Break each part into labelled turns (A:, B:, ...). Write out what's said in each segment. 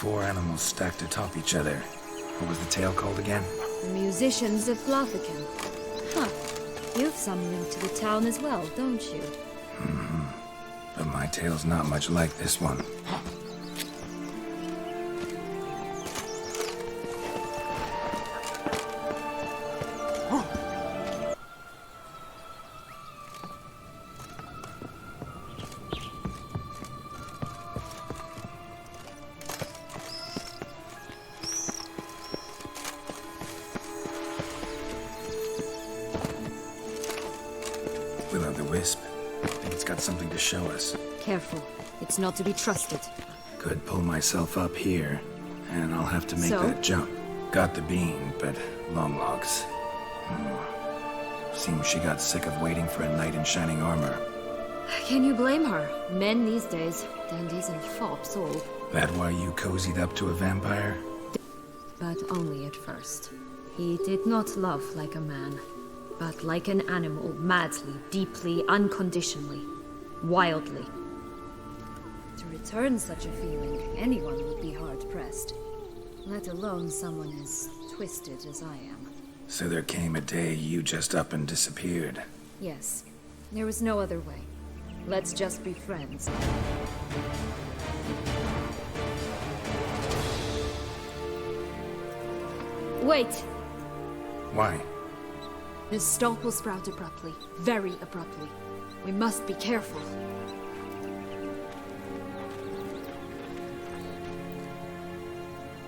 A: 4 animals stacked atop each other. What was the tale called again?
B: The musicians of Flathican. Huh. You've some link to the town as well, don't you?
A: But my tale's not much like this one. Will-o'-the-wisp. I think it's got something to show us.
B: Careful. It's not to be trusted.
A: Could pull myself up here, and I'll have to make
B: So?
A: that jump. Got the bean, but long logs. Seems she got sick of waiting for a knight in shining armor.
B: Can you blame her? Men these days, dandies and fops all.
A: That why you cozied up to a vampire?
B: But only at first. He did not love like a man, but like an animal, madly, deeply, unconditionally, wildly. To return such a feeling, anyone would be hard-pressed. Let alone someone as twisted as I am.
A: So there came a day you just up and disappeared.
B: Yes, there was no other way. Let's just be friends. Wait!
A: Why?
B: This stalk will sprout abruptly. Very abruptly. We must be careful.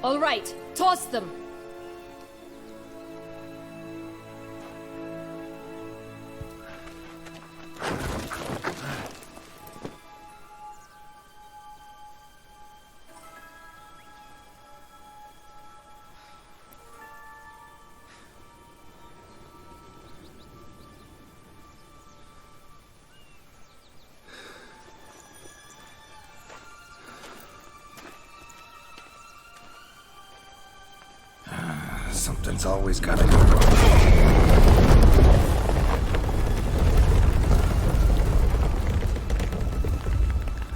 B: All right, toss them!
A: Something's always gotta go wrong.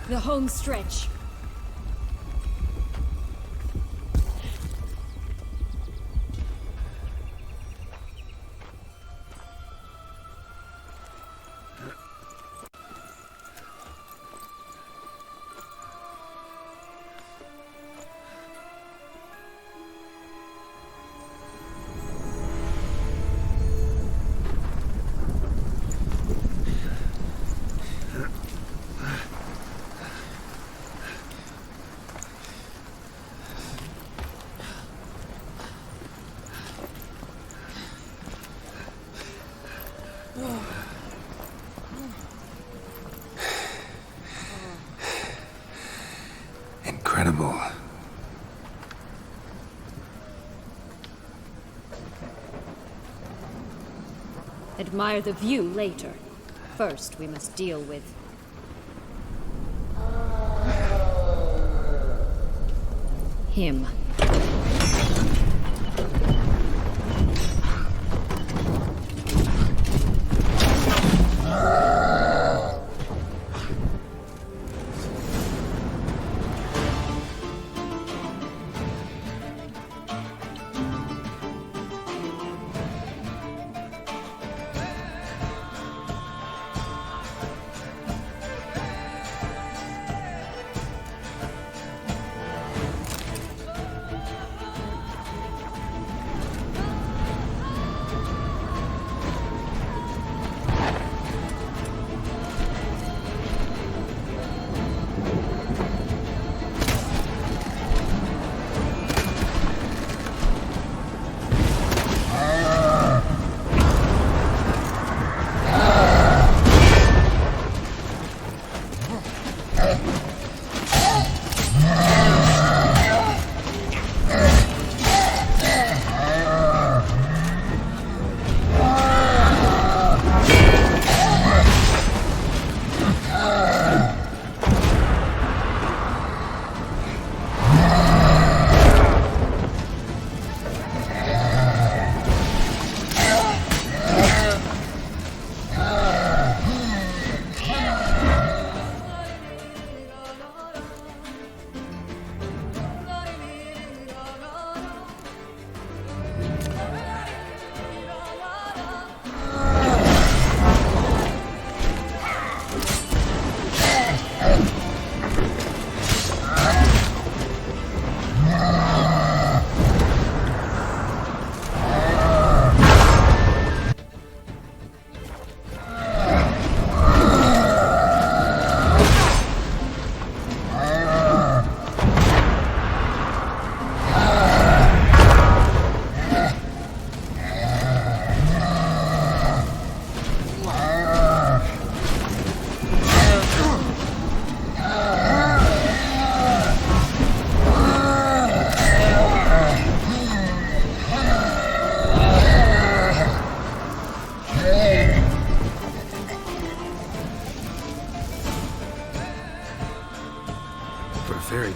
B: The home stretch.
A: Incredible.
B: Admire the view later. First, we must deal with... him.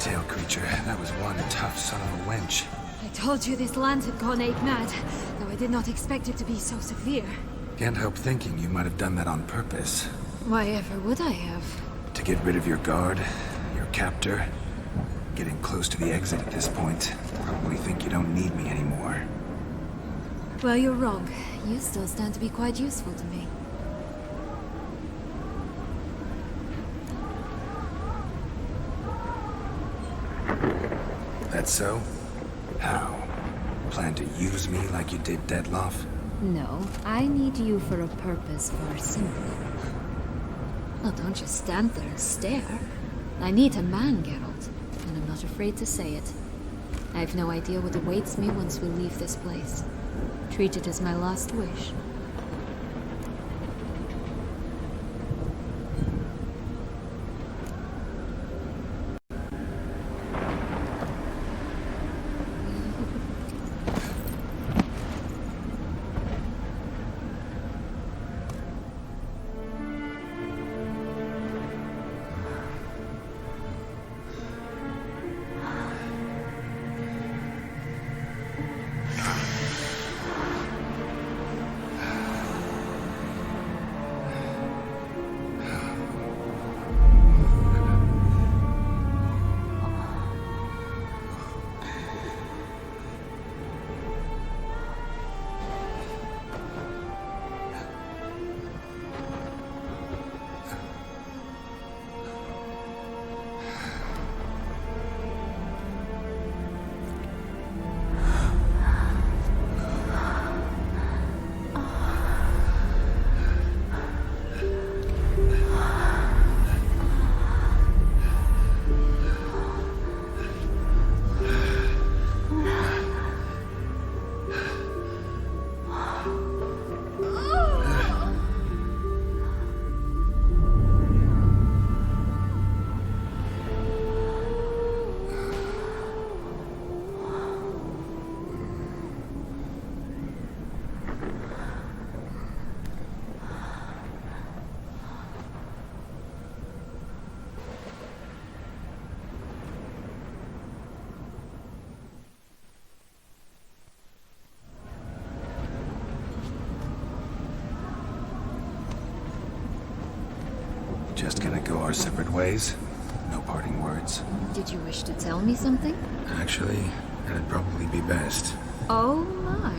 A: tail creature. That was one tough son of a wench.
B: I told you this land had gone ape mad, though I did not expect it to be so severe.
A: Can't help thinking you might have done that on purpose.
B: Why ever would I have?
A: To get rid of your guard, your captor. Getting close to the exit at this point. Probably think you don't need me anymore.
B: Well, you're wrong. You still stand to be quite useful to me.
A: That so? How? Plan to use me like you did Dettlaff?
B: No, I need you for a purpose far simpler. Well, don't just stand there and stare. I need a man, Geralt, and I'm not afraid to say it. I have no idea what awaits me once we leave this place. Treat it as my last wish.
A: Just gonna go our separate ways? No parting words?
B: Did you wish to tell me something?
A: Actually, that'd probably be best.
B: Oh my.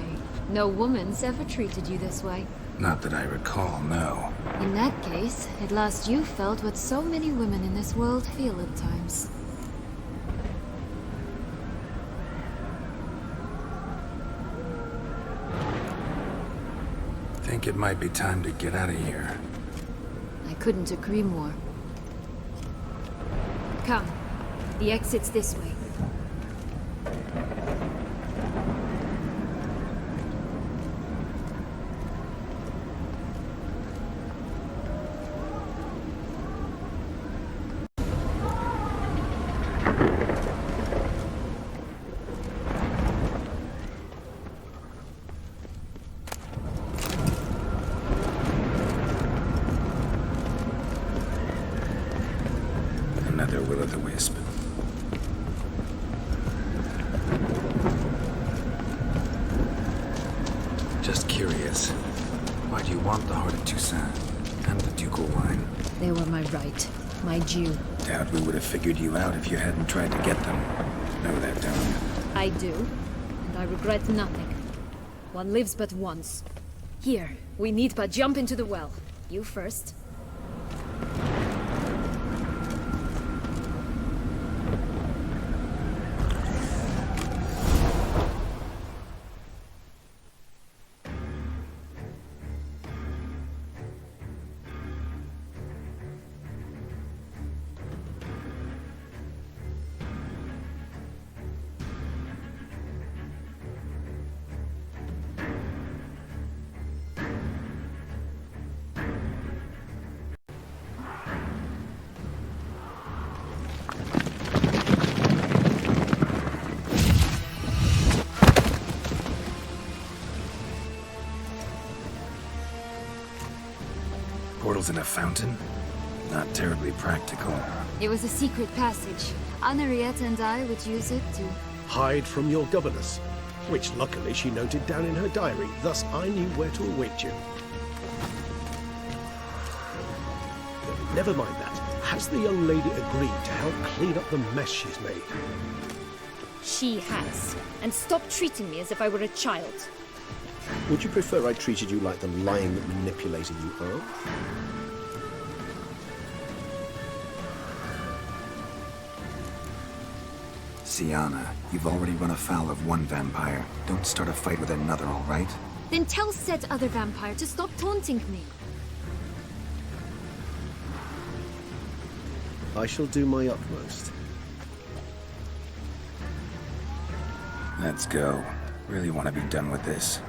B: No woman's ever treated you this way.
A: Not that I recall, no.
B: In that case, at last you felt what so many women in this world feel at times.
A: Think it might be time to get out of here.
B: I couldn't agree more. Come. The exit's this way.
A: Another will-o'-the-wisp. Just curious. Why do you want the Heart of Toussaint and the ducal wine?
B: They were my right. My due.
A: Doubt we would have figured you out if you hadn't tried to get them. Know that, don't you?
B: I do, and I regret nothing. One lives but once. Here, we need but jump into the well. You first.
A: Portals in a fountain? Not terribly practical.
C: It was a secret passage. Henriette and I would use it to...
D: Hide from your governess, which luckily she noted down in her diary, thus I knew where to await you. But never mind that. Has the young lady agreed to help clean up the mess she's made?
B: She has. And stop treating me as if I were a child.
D: Would you prefer I treated you like the lion that manipulated you are?
A: Sienna, you've already run afoul of one vampire. Don't start a fight with another, all right?
B: Then tell said other vampire to stop taunting me.
D: I shall do my utmost.
A: Let's go. Really want to be done with this.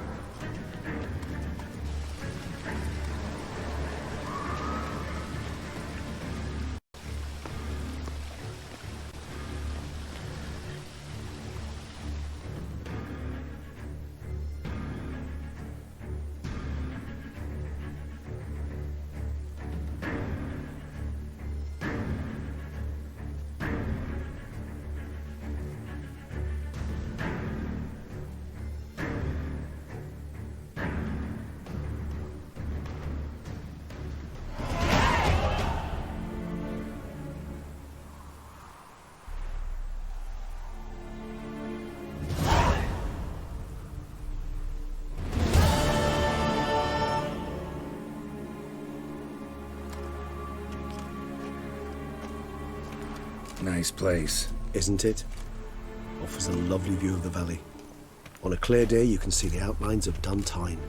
A: Nice place.
D: Isn't it? Offers a lovely view of the valley. On a clear day, you can see the outlines of Duntine.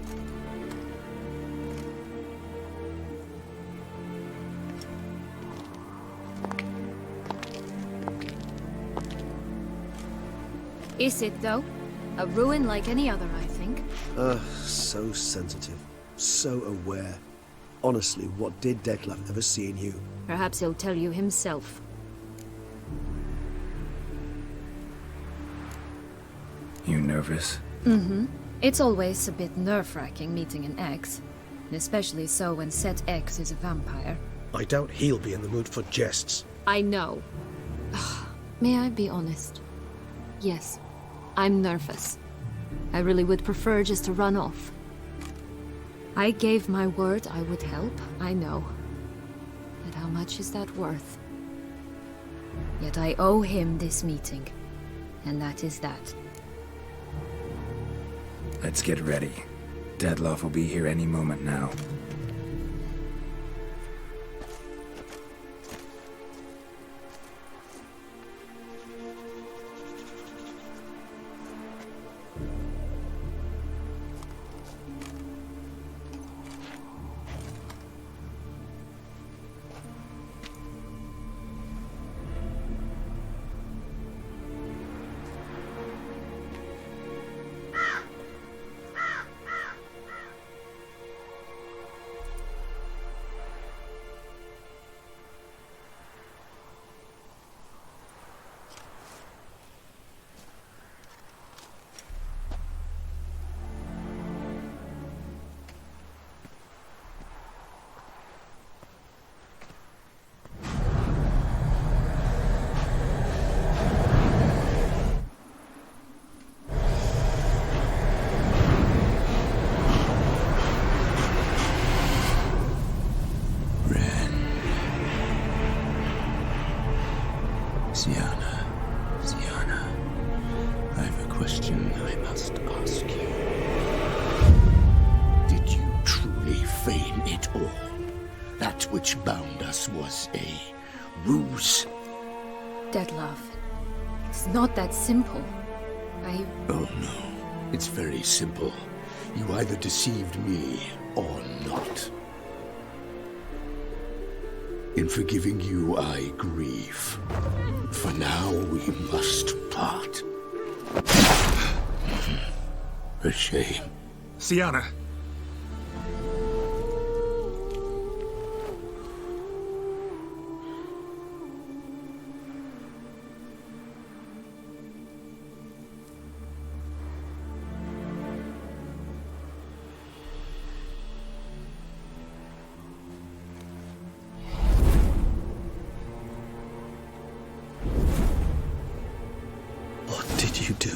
B: Is it, though? A ruin like any other, I think.
D: So sensitive. So aware. Honestly, what did Dettlaff ever see in you?
B: Perhaps he'll tell you himself.
A: You nervous?
B: It's always a bit nerve-wracking meeting an ex. Especially so when said ex is a vampire.
D: I doubt he'll be in the mood for jests.
B: I know. May I be honest? Yes, I'm nervous. I really would prefer just to run off. I gave my word I would help, I know. But how much is that worth? Yet I owe him this meeting. And that is that.
A: Let's get ready. Dettlaff will be here any moment now.
E: Sienna, I have a question I must ask you. Did you truly feign it all? That which bound us was a ruse?
B: Dettlaff, it's not that simple.
E: Oh no, it's very simple. You either deceived me or not. In forgiving you, I grieve. For now, we must part. A shame.
A: Sienna!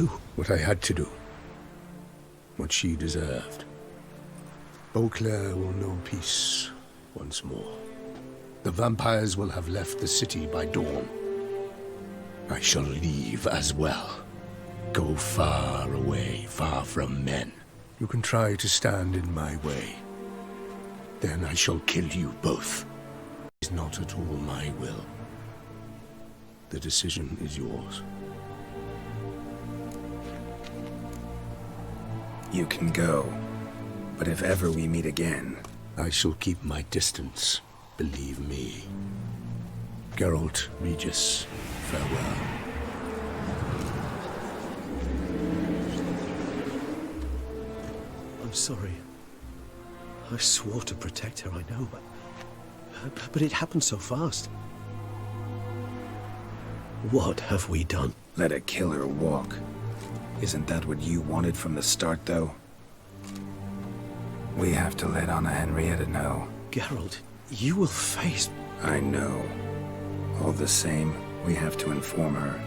D: do?
E: What I had to do. What she deserved. Beauclair will know peace once more. The vampires will have left the city by dawn. I shall leave as well. Go far away, far from men. You can try to stand in my way. Then I shall kill you both. It's not at all my will. The decision is yours.
A: You can go. But if ever we meet again...
E: I shall keep my distance, believe me. Geralt, Regis, farewell.
D: I'm sorry. I swore to protect her, I know, but it happened so fast. What have we done?
A: Let a killer walk. Isn't that what you wanted from the start, though? We have to let Anna Henrietta know.
D: Geralt, you will face...
A: I know. All the same, we have to inform her.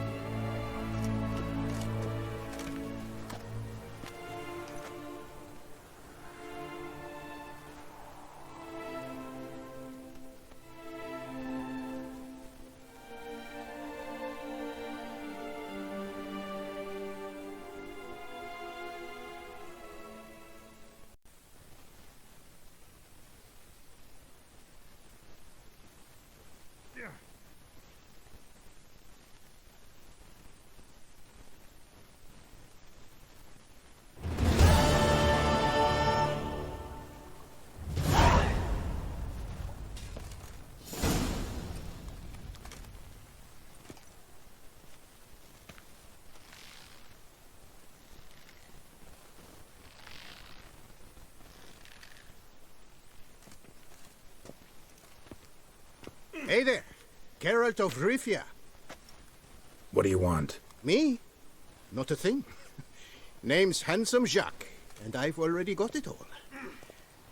F: Hey there, Geralt of Rivia.
A: What do you want?
F: Me? Not a thing. Name's Handsome Jacques, and I've already got it all.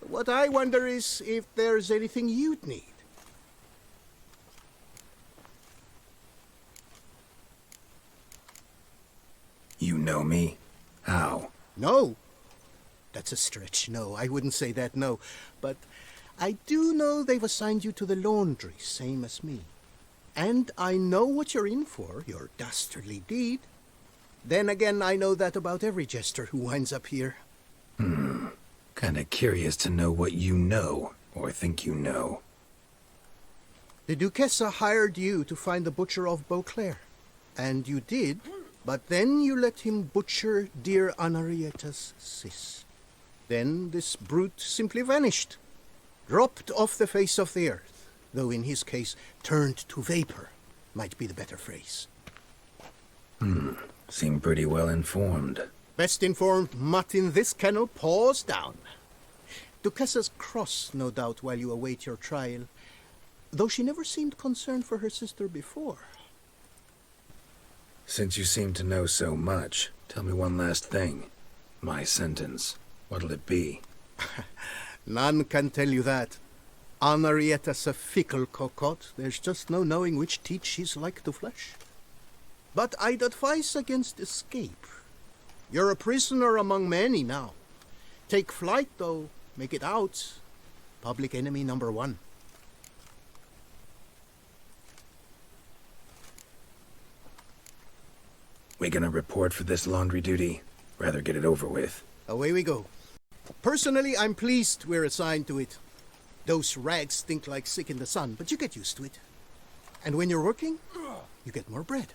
F: What I wonder is if there's anything you'd need.
A: You know me? How?
F: No. That's a stretch, no. I wouldn't say that, no. But I do know they've assigned you to the laundry, same as me. And I know what you're in for, your dastardly deed. Then again, I know that about every jester who winds up here.
A: Kinda curious to know what you know, or think you know.
F: The Duchessa hired you to find the butcher of Beauclair. And you did, but then you let him butcher dear Anarietta's sis. Then this brute simply vanished. Dropped off the face of the earth, though in his case, turned to vapor, might be the better phrase.
A: Seem pretty well informed.
F: Best informed mutt in this kennel, paws down. Duchessa's cross, no doubt, while you await your trial, though she never seemed concerned for her sister before.
A: Since you seem to know so much, tell me one last thing. My sentence. What'll it be?
F: None can tell you that. Anarietta's a fickle cocotte. There's just no knowing which teeth she's like to flesh. But I'd advise against escape. You're a prisoner among many now. Take flight, though. Make it out. Public enemy number one.
A: We gonna report for this laundry duty? Rather get it over with.
F: Away we go. Personally, I'm pleased we're assigned to it. Those rags stink like sick in the sun, but you get used to it. And when you're working, you get more bread.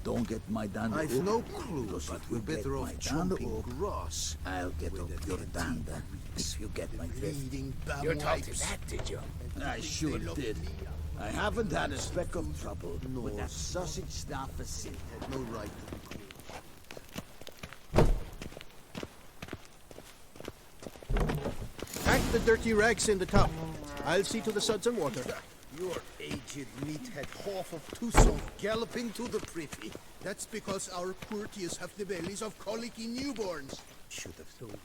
G: Don't get my dander.
F: I've no clue, but we're better off chomping grass.
G: I'll get up your dander if you get my drift.
F: Bleeding bum
G: You taught him
F: wipes.
G: that, did you? I sure did. I haven't had a speck of trouble with that sausage staff for sin.
F: Had no right to be cruel. Pack the dirty rags in the tub. I'll see to the suds and water.
H: Your aged meathead half of Tucson galloping to the privy. That's because our courtiers have the bellies of colicky newborns. Should have thought.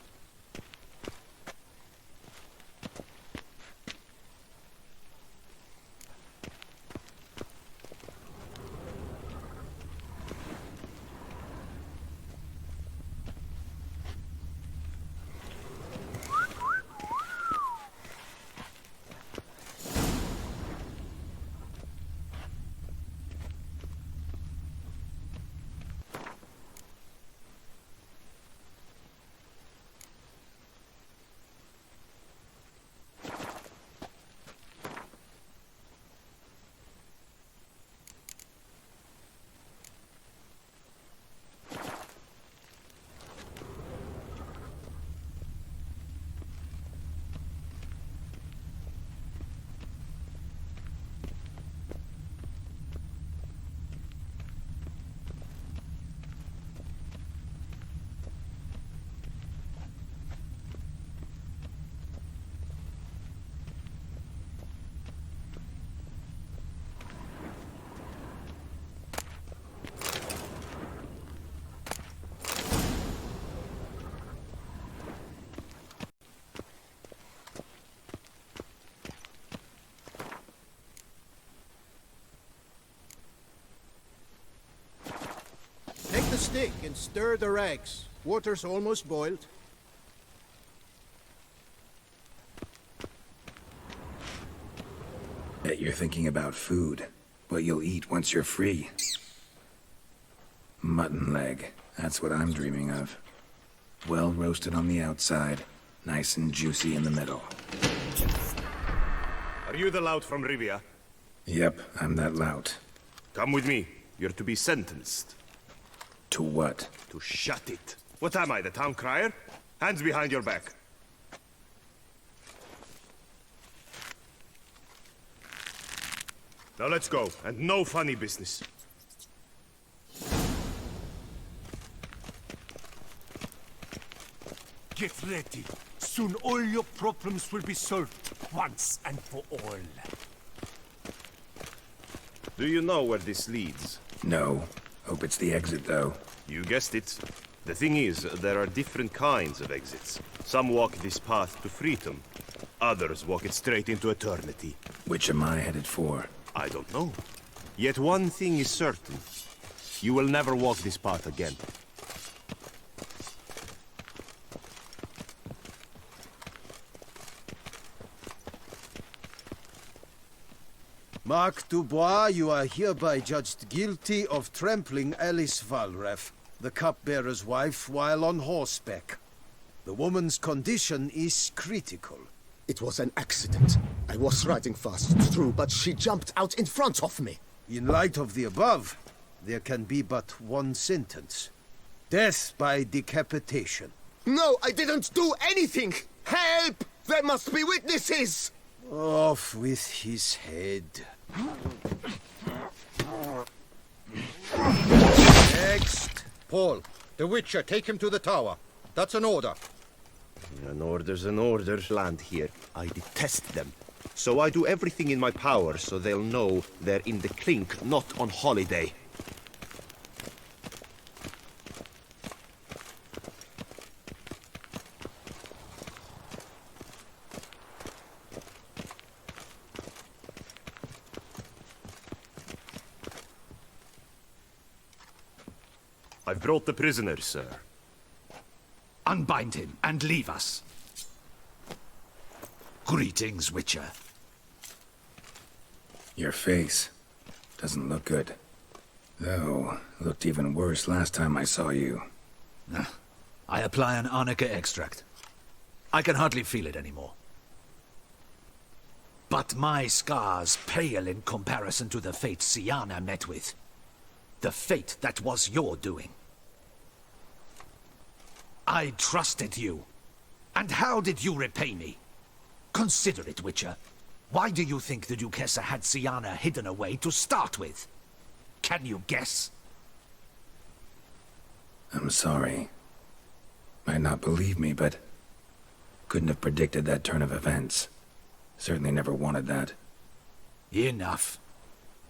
F: stick and stir the rags. Water's almost boiled.
A: Bet you're thinking about food. What you'll eat once you're free. Mutton leg. That's what I'm dreaming of. Well roasted on the outside, nice and juicy in the middle.
I: Are you the lout from Rivia?
A: Yep, I'm that lout.
I: Come with me. You're to be sentenced.
A: To what?
I: To shut it. What am I, the town crier? Hands behind your back. Now let's go, and no funny business.
J: Get ready. Soon all your problems will be solved, once and for all.
I: Do you know where this leads?
A: No. Hope it's the exit, though.
I: You guessed it. The thing is, there are different kinds of exits. Some walk this path to freedom. Others walk it straight into eternity.
A: Which am I headed for?
I: I don't know. Yet one thing is certain. You will never walk this path again.
G: Mark Dubois, you are hereby judged guilty of trampling Alice Valref, the cupbearer's wife, while on horseback. The woman's condition is critical.
D: It was an accident. I was riding fast, it's true, but she jumped out in front of me.
G: In light of the above, there can be but one sentence. Death by decapitation.
D: No, I didn't do anything! Help! There must be witnesses!
G: Off with his head.
H: Next. Paul, the Witcher, take him to the tower. That's an order.
I: An order's an order, land here. I detest them. So I do everything in my power so they'll know they're in the clink, not on holiday. I've brought the prisoner, sir.
J: Unbind him and leave us. Greetings, Witcher.
A: Your face doesn't look good. Though, looked even worse last time I saw you.
J: I apply an arnica extract. I can hardly feel it anymore. But my scars pale in comparison to the fate Syanna met with. The fate that was your doing. I trusted you. And how did you repay me? Consider it, Witcher. Why do you think the Duquesa had Syanna hidden away to start with? Can you guess?
A: I'm sorry. Might not believe me, but couldn't have predicted that turn of events. Certainly never wanted that.
J: Enough.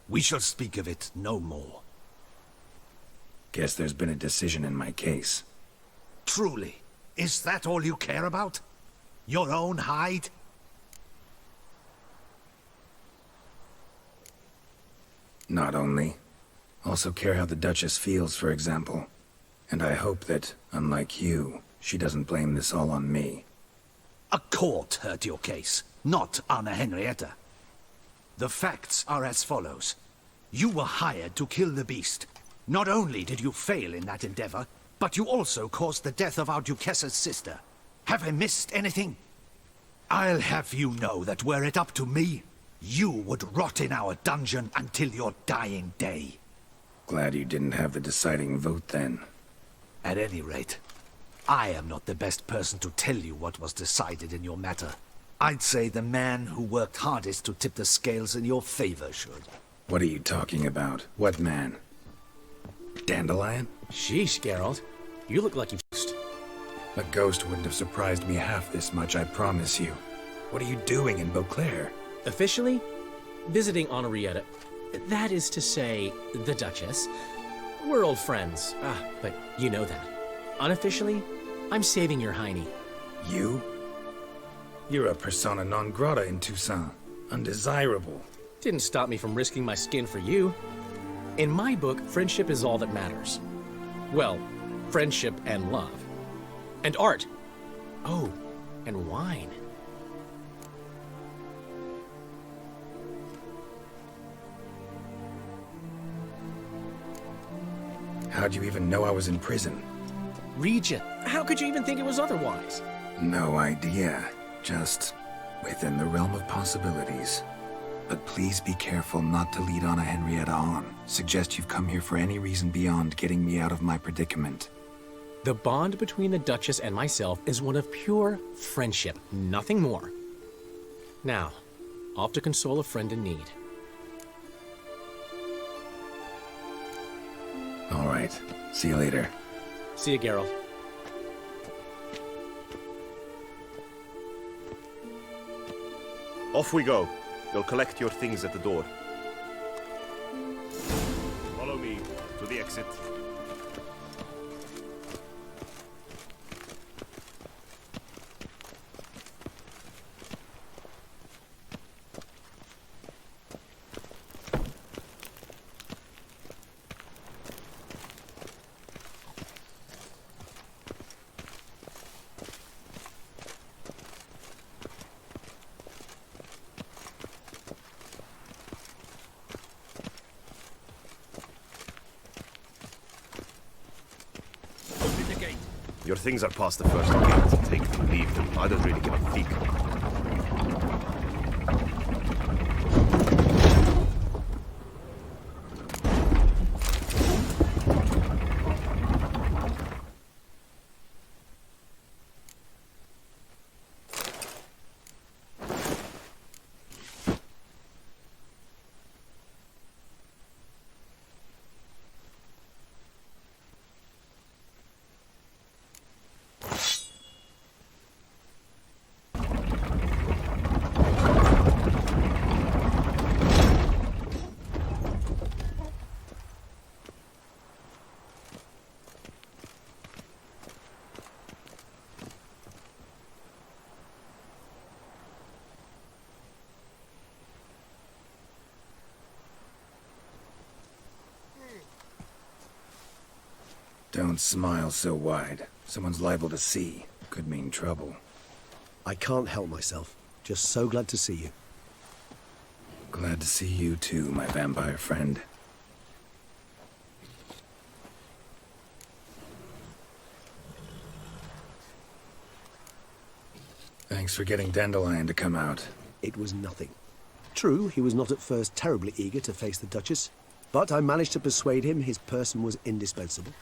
J: We shall speak of it no more.
A: Guess there's been a decision in my case.
J: Truly, is that all you care about? Your own hide?
A: Not only. Also care how the Duchess feels, for example. And I hope that, unlike you, she doesn't blame this all on me.
J: A court heard your case, not Anna Henrietta. The facts are as follows. You were hired to kill the beast. Not only did you fail in that endeavor, but you also caused the death of our Duquessa's sister. Have I missed anything? I'll have you know that were it up to me, you would rot in our dungeon until your dying day.
A: Glad you didn't have the deciding vote then.
J: At any rate, I am not the best person to tell you what was decided in your matter. I'd say the man who worked hardest to tip the scales in your favor should.
A: What are you talking about? What man? Dandelion?
K: Sheesh, Geralt. You look like you've...
A: A ghost wouldn't have surprised me half this much, I promise you. What are you doing in Beauclair?
K: Officially, visiting Henrietta. That is to say, the Duchess. We're old friends. But you know that. Unofficially, I'm saving your hiney.
A: You? You're a persona non grata in Toussaint. Undesirable.
K: Didn't stop me from risking my skin for you. In my book, friendship is all that matters. Well, friendship and love. And art. Oh, and wine.
A: How'd you even know I was in prison?
K: Regent, how could you even think it was otherwise?
A: No idea. Just within the realm of possibilities. But please be careful not to lead Anna Henrietta on. Suggest you've come here for any reason beyond getting me out of my predicament.
K: The bond between the Duchess and myself is one of pure friendship, nothing more. Now, off to console a friend in need.
A: All right. See you later.
K: See you, Geralt.
I: Off we go. They'll collect your things at the door. Follow me to the exit. Your things are past the first gate. Take them, leave them. I don't really give a fig.
A: Don't smile so wide. Someone's liable to see. Could mean trouble.
D: I can't help myself. Just so glad to see you.
A: Glad to see you too, my vampire friend. Thanks for getting Dandelion to come out.
D: It was nothing. True, he was not at first terribly eager to face the Duchess, but I managed to persuade him his person was indispensable.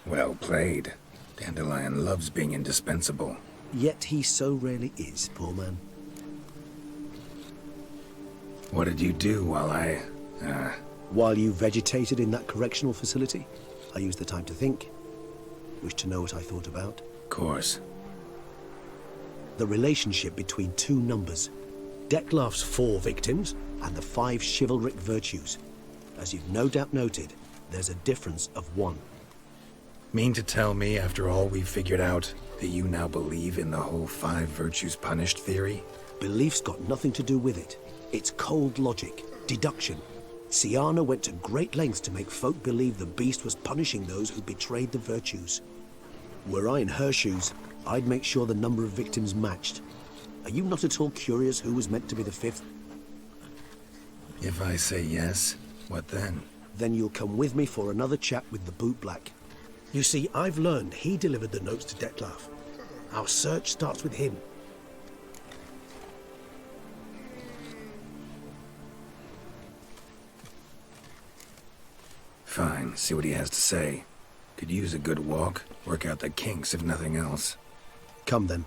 A: Well played. Dandelion loves being indispensable.
D: Yet he so rarely is, poor man.
A: What did you do while
D: While you vegetated in that correctional facility, I used the time to think. Wish to know what I thought about?
A: Of course.
D: The relationship between two numbers. Dettlaff's 4 victims and the 5 chivalric virtues. As you've no doubt noted, there's a difference of 1.
A: Mean to tell me, after all we've figured out, that you now believe in the whole 5 virtues punished theory?
D: Belief's got nothing to do with it. It's cold logic, deduction. Syanna went to great lengths to make folk believe the beast was punishing those who betrayed the virtues. Were I in her shoes, I'd make sure the number of victims matched. Are you not at all curious who was meant to be the 5th?
A: If I say yes, what then?
D: Then you'll come with me for another chat with the bootblack. You see, I've learned he delivered the notes to Dettlaff. Our search starts with him.
A: Fine, see what he has to say. Could use a good walk, work out the kinks if nothing else.
D: Come then.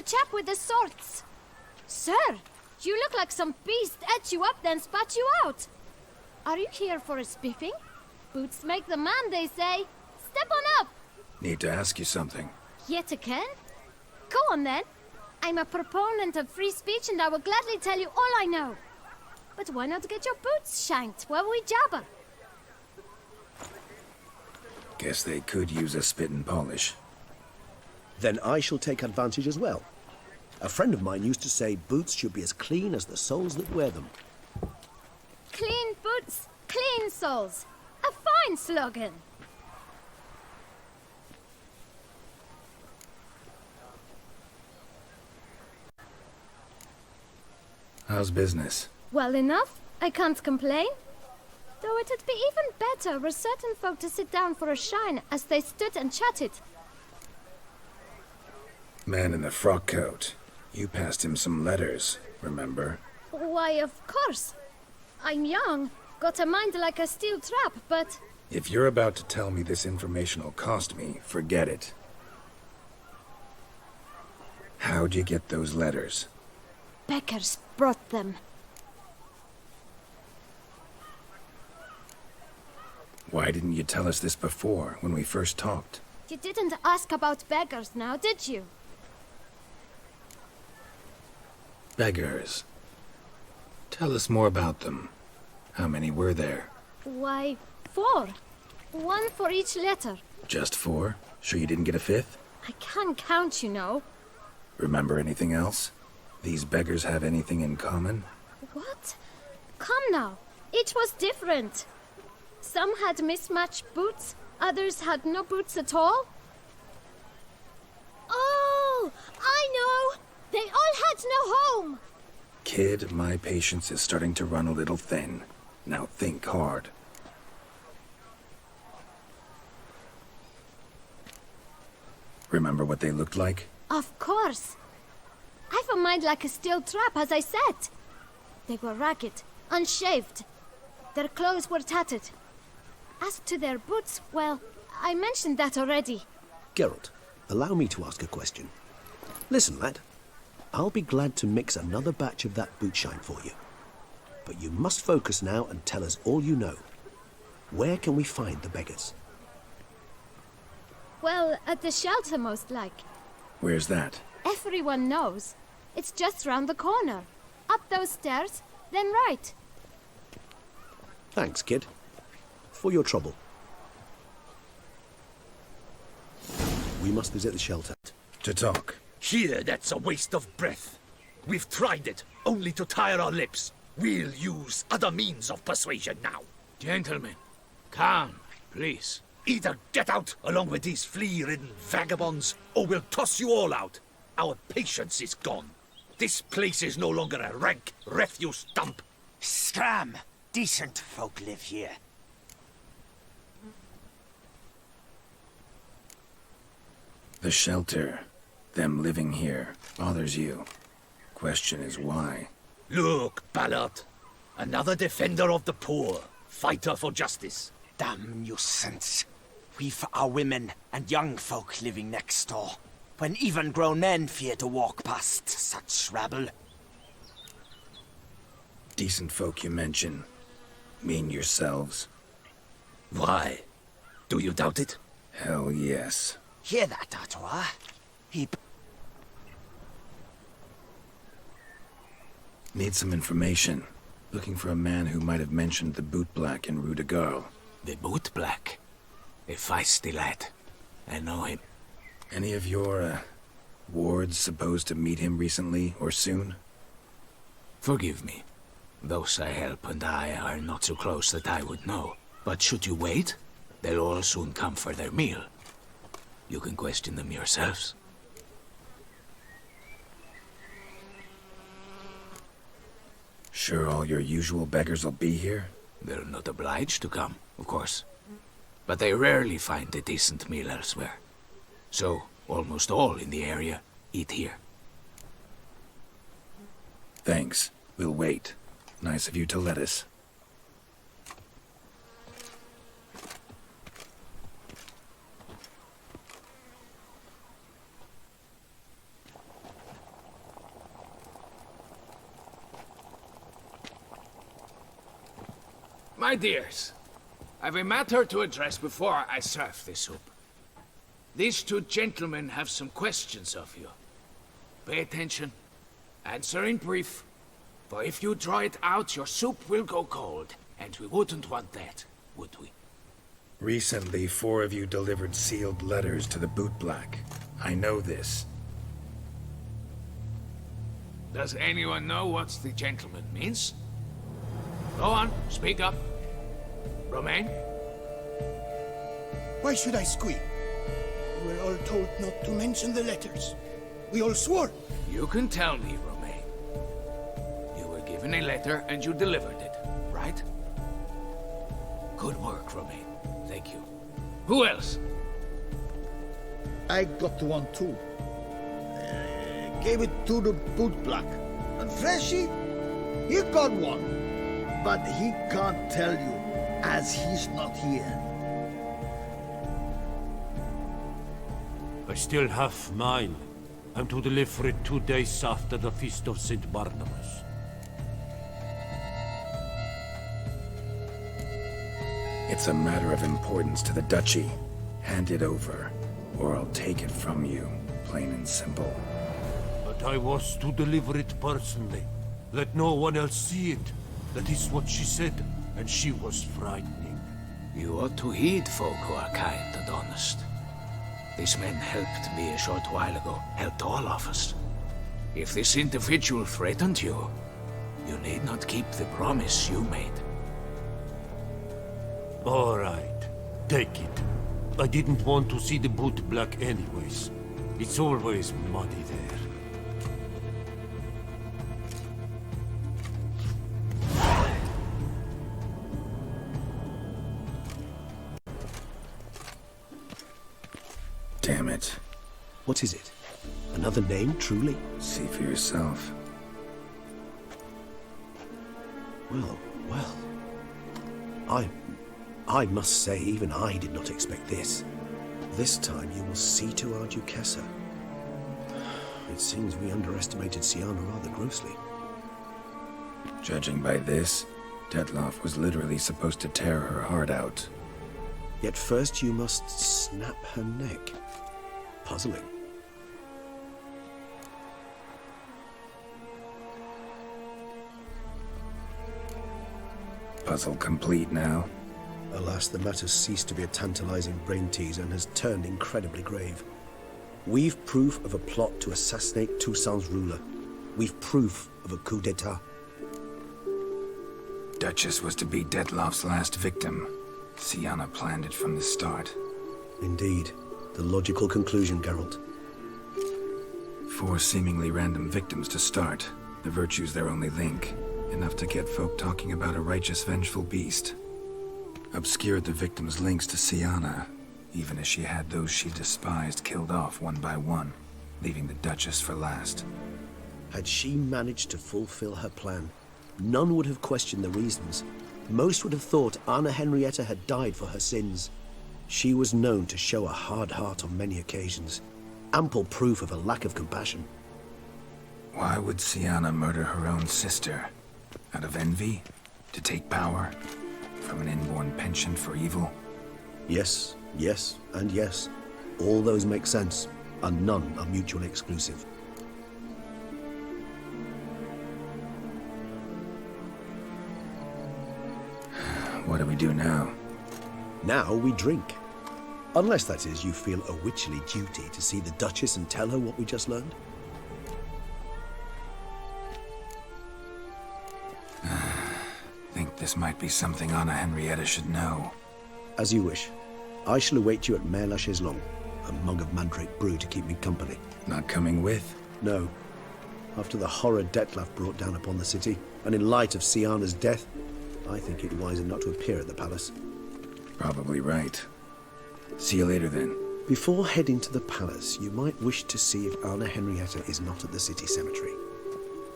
L: the chap with the swords. Sir, you look like some beast ate you up then spat you out. Are you here for a spiffing? Boots make the man, they say. Step on up!
A: Need to ask you something.
L: Yet again? Go on then. I'm a proponent of free speech and I will gladly tell you all I know. But why not get your boots shanked while we jabber?
A: Guess they could use a spit and polish.
D: Then I shall take advantage as well. A friend of mine used to say boots should be as clean as the soles that wear them.
L: Clean boots, clean soles. A fine slogan.
A: How's business?
L: Well enough. I can't complain. Though it'd be even better were certain folk to sit down for a shine as they stood and chatted.
A: Man in the frock coat. You passed him some letters, remember?
L: Why, of course. I'm young, got a mind like a steel trap, but...
A: If you're about to tell me this information will cost me, forget it. How'd you get those letters?
L: Beggars brought them.
A: Why didn't you tell us this before, when we first talked?
L: You didn't ask about beggars now, did you?
A: Beggars. Tell us more about them. How many were there?
L: Why, 4. 1 for each letter.
A: Just 4? Sure you didn't get a 5th?
L: I can't count, you know.
A: Remember anything else? These beggars have anything in common?
L: What? Come now. Each was different. Some had mismatched boots, others had no boots at all. Oh, I know! They all had no home!
A: Kid, my patience is starting to run a little thin. Now think hard. Remember what they looked like?
L: Of course. I've a mind like a steel trap, as I said. They were ragged, unshaved. Their clothes were tattered. As to their boots, well, I mentioned that already.
D: Geralt, allow me to ask a question. Listen, lad. I'll be glad to mix another batch of that boot shine for you. But you must focus now and tell us all you know. Where can we find the beggars?
L: Well, at the shelter, most like.
A: Where's that?
L: Everyone knows. It's just round the corner. Up those stairs, then right.
D: Thanks, kid. For your trouble. We must visit the shelter.
A: To talk.
J: Here, that's a waste of breath. We've tried it, only to tire our lips. We'll use other means of persuasion now.
M: Gentlemen, calm, please.
J: Either get out along with these flea-ridden vagabonds, or we'll toss you all out. Our patience is gone. This place is no longer a rank refuse dump.
M: Scram! Decent folk live here.
A: The shelter, them living here, bothers you. Question is why.
J: Look, Ballard. Another defender of the poor. Fighter for justice.
M: Damn nuisance. We've our women and young folk living next door, when even grown men fear to walk past such rabble.
A: Decent folk you mention. Mean yourselves?
J: Why? Do you doubt it?
A: Hell yes.
M: Hear that, Artois?
A: Need some information. Looking for a man who might have mentioned the boot black in Rue de Garl.
M: The boot black? A feisty lad. I know him.
A: Any of your, wards supposed to meet him recently or soon?
M: Forgive me. Those I help and I are not so close that I would know. But should you wait, they'll all soon come for their meal. You can question them yourselves.
A: Sure all your usual beggars will be here?
M: They're not obliged to come, of course. But they rarely find a decent meal elsewhere. So, almost all in the area eat here.
A: Thanks. We'll wait. Nice of you to let us.
M: My dears, I've a matter to address before I serve the soup. These two gentlemen have some questions of you. Pay attention. Answer in brief. For if you draw it out, your soup will go cold. And we wouldn't want that, would we?
A: Recently, 4 of you delivered sealed letters to the Bootblack. I know this.
M: Does anyone know what the gentleman means? Go on, speak up. Romain?
H: Why should I squeal? We were all told not to mention the letters. We all swore.
M: You can tell me, Romain. You were given a letter and you delivered it, right? Good work, Romain. Thank you. Who else?
G: I got one too. Gave it to the bootblack. And Freshy, he got one. But he can't tell you, as he's not here.
N: I still have mine. I'm to deliver it 2 days after the Feast of St. Barnabas.
A: It's a matter of importance to the Duchy. Hand it over, or I'll take it from you, plain and simple.
N: But I was to deliver it personally. Let no one else see it. That is what she said, and she was frightening.
M: You ought to heed folk who are kind and honest. These men helped me a short while ago, helped all of us. If this individual threatened you, you need not keep the promise you made.
N: All right, take it. I didn't want to see the Bootblack anyways. It's always muddy there.
A: Damn it.
D: What is it? Another name, truly?
A: See for yourself.
D: Well, well. I must say, even I did not expect this. This time you will see to our Duquesa. It seems we underestimated Syanna rather grossly.
A: Judging by this, Detloff was literally supposed to tear her heart out.
D: Yet first you must snap her neck. Puzzling.
A: Puzzle complete now?
D: Alas, the matter's ceased to be a tantalizing brain teaser and has turned incredibly grave. We've proof of a plot to assassinate Toussaint's ruler. We've proof of a coup d'etat.
A: Duchess was to be Detloff's last victim. Syanna planned it from the start.
D: Indeed. The logical conclusion, Geralt.
A: 4 seemingly random victims to start. The virtue's their only link. Enough to get folk talking about a righteous, vengeful beast. Obscured the victims' links to Syanna, even as she had those she despised killed off one by one, leaving the Duchess for last.
D: Had she managed to fulfill her plan, none would have questioned the reasons. Most would have thought Anna Henrietta had died for her sins. She was known to show a hard heart on many occasions. Ample proof of a lack of compassion.
A: Why would Syanna murder her own sister? Out of envy? To take power? From an inborn penchant for evil?
D: Yes, yes, and yes. All those make sense, and none are mutually exclusive.
A: What do we do now?
D: Now we drink. Unless, that is, you feel a witchly duty to see the Duchess and tell her what we just learned.
A: Think this might be something Anna Henrietta should know.
D: As you wish. I shall await you at Mare la Chaiselongue, a mug of mandrake brew to keep me company.
A: Not coming with?
D: No. After the horror Detlaff brought down upon the city, and in light of Syanna's death, I think it wiser not to appear at the palace.
A: Probably right. See you later, then.
D: Before heading to the palace, you might wish to see if Anna Henrietta is not at the city cemetery.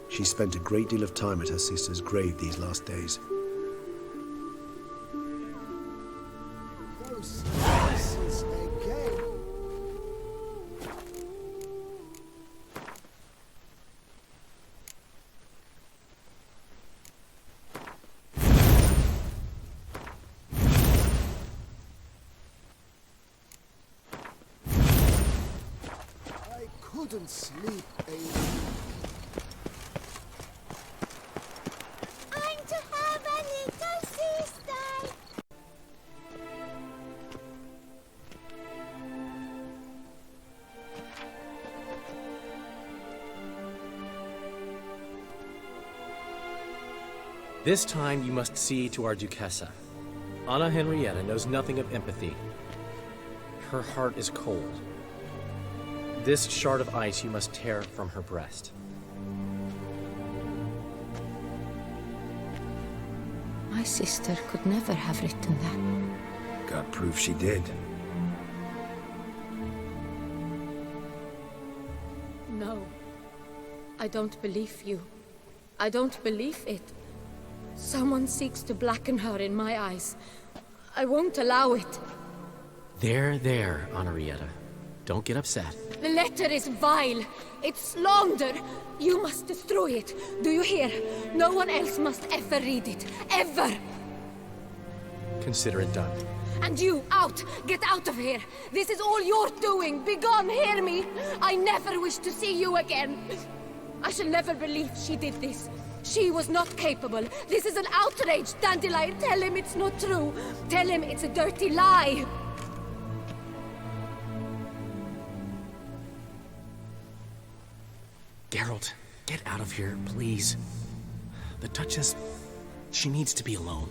D: She spent a great deal of time at her sister's grave these last days.
H: Those voices again. shouldn't sleep,
L: I'm to have a little sister.
K: This time you must see to our Duchessa. Anna Henrietta knows nothing of empathy. Her heart is cold. This shard of ice you must tear from her breast.
O: My sister could never have written that.
A: Got proof she did.
O: No. I don't believe you. I don't believe it. Someone seeks to blacken her in my eyes. I won't allow it.
K: There, Henrietta. Don't get upset.
O: The letter is vile. It's slander. You must destroy it. Do you hear? No one else must ever read it. Ever!
K: Consider it done.
O: And you, out! Get out of here! This is all you're doing! Begone, hear me! I never wish to see you again! I shall never believe she did this. She was not capable. This is an outrage, Dandelion. Tell him it's not true. Tell him it's a dirty lie.
K: Geralt, get out of here, please. The Duchess, she needs to be alone.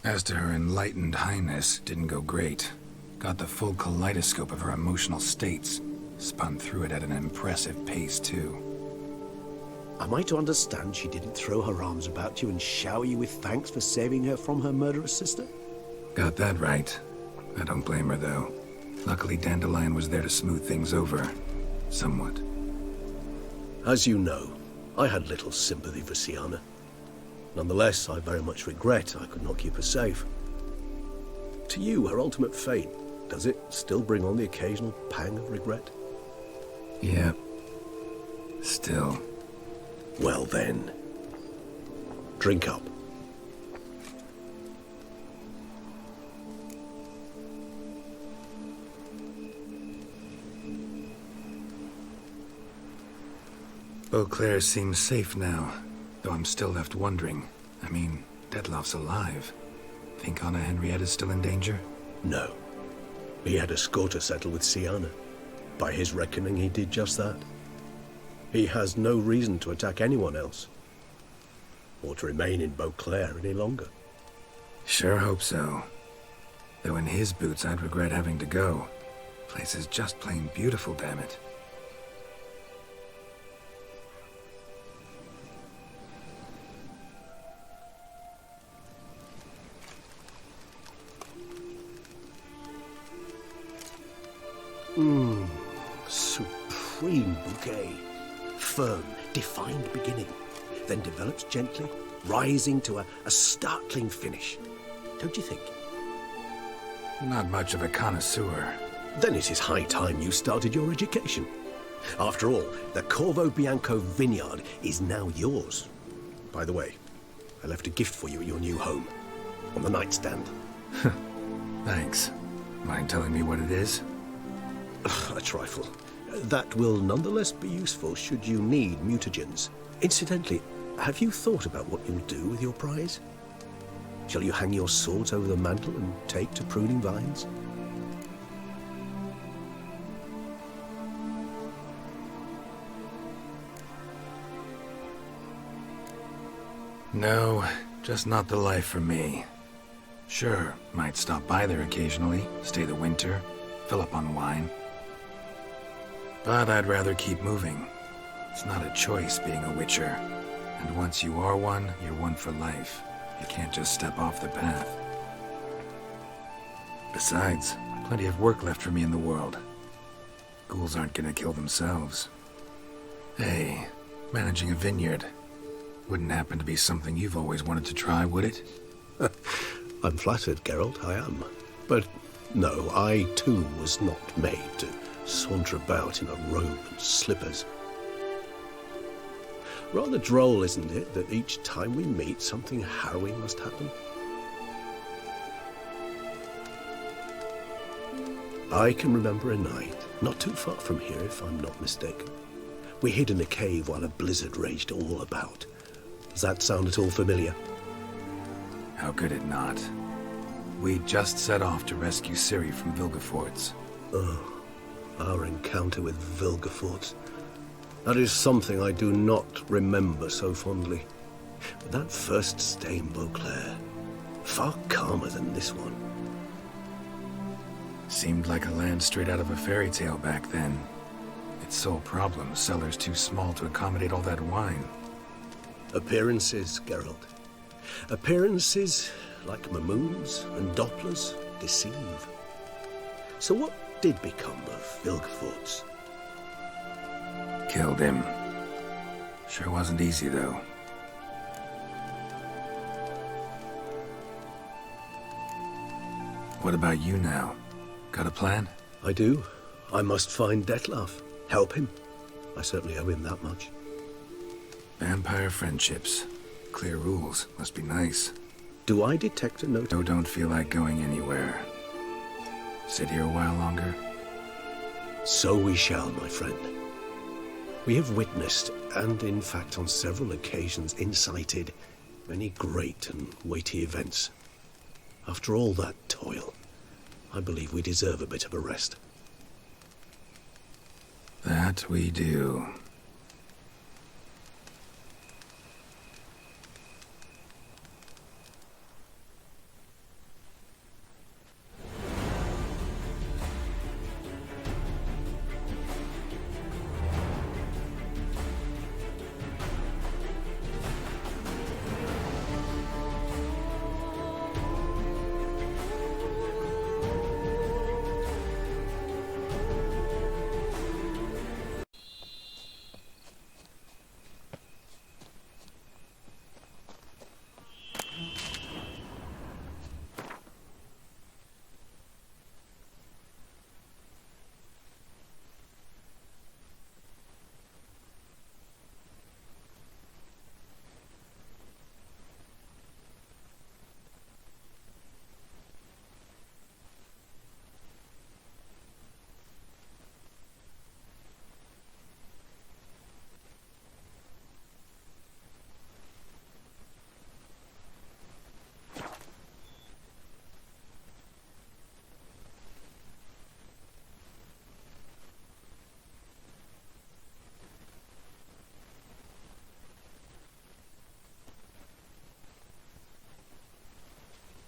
A: As to her enlightened highness, didn't go great. Got the full kaleidoscope of her emotional states. Spun through it at an impressive pace, too.
D: Am I to understand she didn't throw her arms about you and shower you with thanks for saving her from her murderous sister?
A: Got that right. I don't blame her, though. Luckily, Dandelion was there to smooth things over. Somewhat.
D: As you know, I had little sympathy for Syanna. Nonetheless, I very much regret I could not keep her safe. To you, her ultimate fate, does it still bring on the occasional pang of regret?
A: Yeah. Still.
D: Well then, drink up.
A: Beauclair seems safe now, though I'm still left wondering. I mean, Detloff's alive. Think Anna Henrietta's still in danger?
D: No. He had a score to settle with Syanna. By his reckoning, he did just that. He has no reason to attack anyone else, or to remain in Beauclair any longer.
A: Sure hope so. Though in his boots, I'd regret having to go. Place is just plain beautiful, damn it.
D: Supreme bouquet. Firm, defined beginning, then develops gently, rising to a startling finish. Don't you think?
A: Not much of a connoisseur.
D: Then it is high time you started your education. After all, the Corvo Bianco vineyard is now yours. By the way, I left a gift for you at your new home, on the nightstand.
A: Thanks. Mind telling me what it is?
D: A trifle. That will nonetheless be useful should you need mutagens. Incidentally, have you thought about what you'll do with your prize? Shall you hang your swords over the mantle and take to pruning vines?
A: No, just not the life for me. Sure, might stop by there occasionally, stay the winter, fill up on wine. But I'd rather keep moving. It's not a choice being a witcher. And once you are one, you're one for life. You can't just step off the path. Besides, plenty of work left for me in the world. Ghouls aren't gonna kill themselves. Hey, managing a vineyard. Wouldn't happen to be something you've always wanted to try, would it?
D: I'm flattered, Geralt, I am. But no, I too was not made to saunter about in a robe and slippers. Rather droll, isn't it, that each time we meet, something harrowing must happen? I can remember a night, not too far from here if I'm not mistaken. We hid in a cave while a blizzard raged all about. Does that sound at all familiar?
A: How could it not? We just set off to rescue Ciri from Vilgefortz.
D: Oh, our encounter with Vilgefortz. That is something I do not remember so fondly. But that first stay in Beauclair, far calmer than this one.
A: Seemed like a land straight out of a fairy tale back then. Its sole problem, cellars too small to accommodate all that wine.
D: Appearances, Geralt. Appearances, like Mamoons and Dopplers, deceive. So what did become of Vilgefortz?
A: Killed him. Sure wasn't easy, though. What about you now? Got a plan?
D: I do. I must find Dettlaff. Help him. I certainly owe him that much.
A: Vampire friendships. Clear rules. Must be nice.
D: Do I detect a note?
A: No, don't feel like going anywhere. Sit here a while longer?
D: So we shall, my friend. We have witnessed, and in fact on several occasions incited, many great and weighty events. After all that toil, I believe we deserve a bit of a rest.
A: That we do.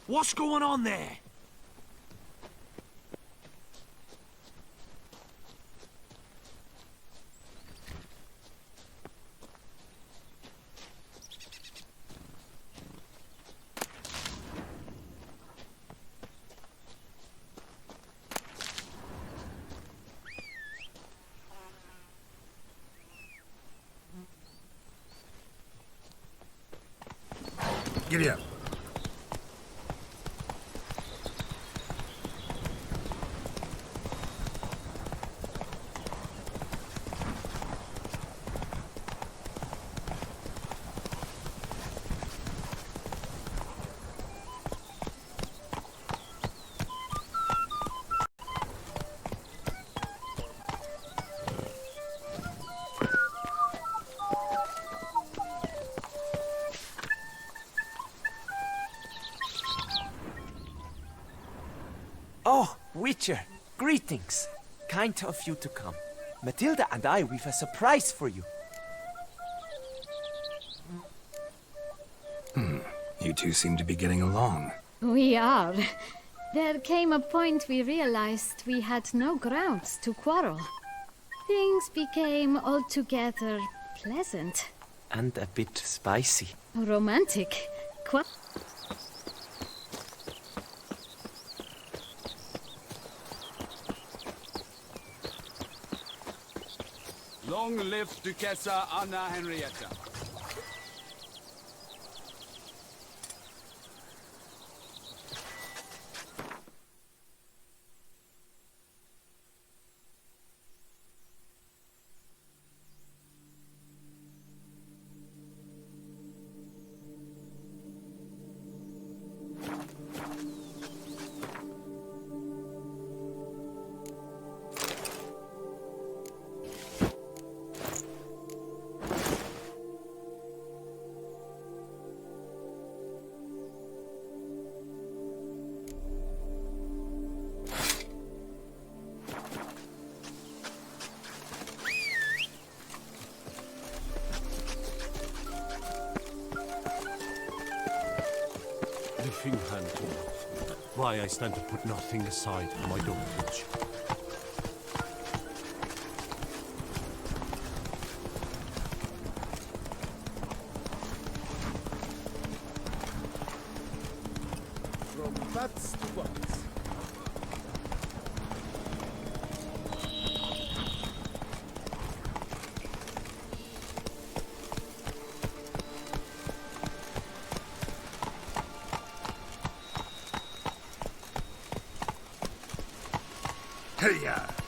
J: What's going on there?
E: Giddy up.
P: Oh, Witcher, greetings. Kind of you to come. Matilda and I, we've a surprise for you.
A: You two seem to be getting along.
L: We are. There came a point we realized we had no grounds to quarrel. Things became altogether pleasant.
P: And a bit spicy.
L: Romantic.
Q: Long live Duchessa Anna Henrietta.
N: Living hand to mouth. Why I stand to put nothing aside for my dotage.
G: From bats to butts.
E: Hey-ya!